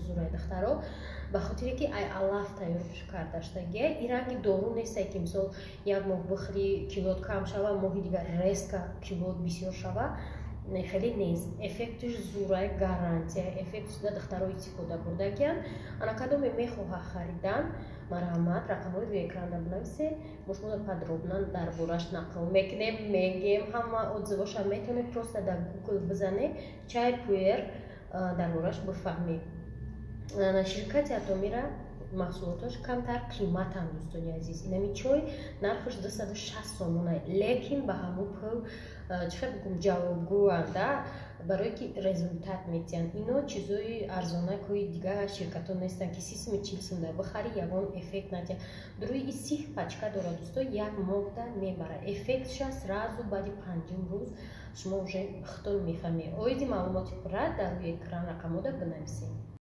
зурай дахтаро ба хотире ки ай алаф тайёр кардаштагия ин ранги дору нестай ки мисол як моҳ бихӯри килот кам шава моҳи дигар резко килот бисёр шава хеле нест эффектиш зурай гарантия эффектиш да дахтаро истифода бурдагиянд ана кадоме мехоҳа харидан марҳамат рақамҳои рӯи экрана бинависе мошумо подробно дар бораш нақл мекунем мегем ҳама отзывоша метавонед просто дар Google бизанед чай пуэр дар бораш бифаҳмед ширкати Атомира маҳсулоташ камтар қиматанд дӯстони азиз инами чой нархаш 260 сомонай лекин ба ҳамон пул чихел бигум ҷавобгӯанда барое ки результат метиҳанд ино чизои арзонакои дигар ширкатҳо нестанд ки 40 сом бихари ягон эффект натиҳад дуруи ин сих пачка дорад дӯсто як моҳда мебарад эффектша сразу баъди 5 рӯз шумо уже худтон мефаҳмед оиди маълумоти пурра дар рӯи экран рақамода бинависед